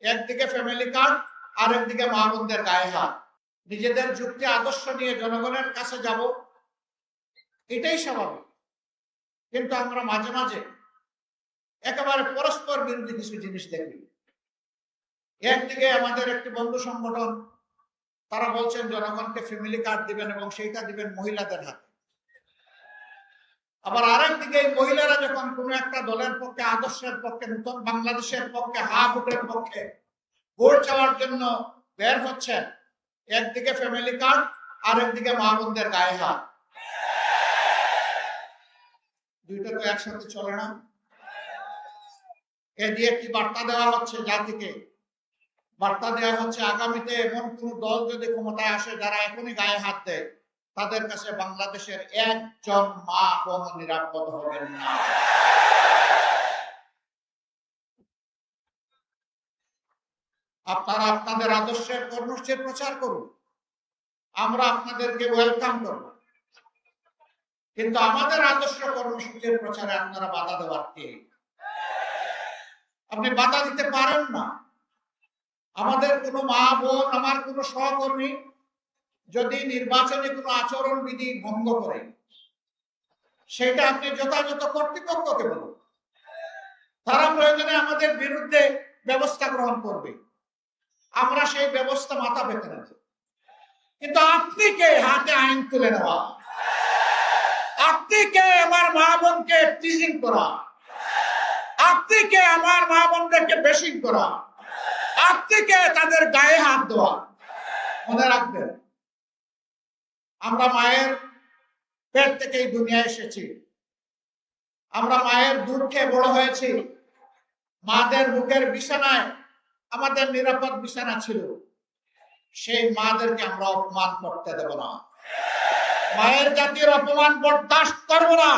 একদিকে family card, আর একদিকে মা বোনদের গায়ে হাত। নিজেদের যুক্তি আদর্শ নিয়ে জনগণের কাছে যাব, এটাই স্বাভাবিক। কিন্তু আমরা মাঝে মাঝে একেবারে পরস্পর বিরোধী কিছু জিনিস দেখি। একদিকে আমাদের একটি বন্ধু সংগঠন, তারা বলছেন জনগণকে ফ্যামিলি কার্ড দিবেন এবং সেইটা দিবেন মহিলাদের হাতে। আবার আরেকদিকে এই মহিলারা যখন কোনো একটা দলের পক্ষে, আদর্শের পক্ষে, নতুন বাংলাদেশের পক্ষে, হা ভোটের পক্ষে ভোট চাওয়ার জন্য বের হচ্ছেন, একদিকে ফ্যামিলি কার্ড, আর একদিকে মা বোনদের গায়ে হাত। দুইটা তো একসাথে চলে না। এ দিয়ে কি বার্তা দেওয়া হচ্ছে জাতিকে? বার্তা দেওয়া হচ্ছে আগামীতে এমন কোন দল যদি ক্ষমতায় আসে যারা এখনই গায়ে হাত দেয়, তাদের কাছে বাংলাদেশের একজন মা বোন নিরাপদ হবেন না। আপনারা আপনাদের আদর্শের কর্মসূচির প্রচার করুন, আমরা আপনাদেরকে ওয়েলকাম করব। কিন্তু আমাদের আদর্শ কর্মসূচির প্রচারে আপনারা বাধা দেওয়ার কে? আপনি বাধা দিতে পারেন না। আমাদের কোনো মা বোন, আমার কোনো সহকর্মী যদি নির্বাচনে কোনো আচরণ বিধি ভঙ্গ করে, সেটা আপনি যথাযথ কর্তৃপক্ষকে বলুন, তারা প্রয়োজনে আমাদের বিরুদ্ধে ব্যবস্থা গ্রহণ করবে, আমরা সেই ব্যবস্থা মাথা পেতে নেব। কিন্তু আপনি কে হাতে আইন তুলে নেওয়া? আপনি কে আমার মা বোনকে টিজিং করা? আপনি কে আমার মা বোনদেরকে বেশিং করা? আপনি কে তাদের গায়ে হাত দেওয়া? মনে রাখবেন, আমরা মায়ের পেট থেকেই দুনিয়া এসেছি, আমরা মায়ের দুধ খেয়ে বড় হয়েছি। মাদের বুকের বিছানায় আমাদের নিরাপদ বিছানা ছিল। সেই মাদেরকে আমরা অপমান করতে দেব না। মায়ের জাতির অপমান বরদাস্ত করব না।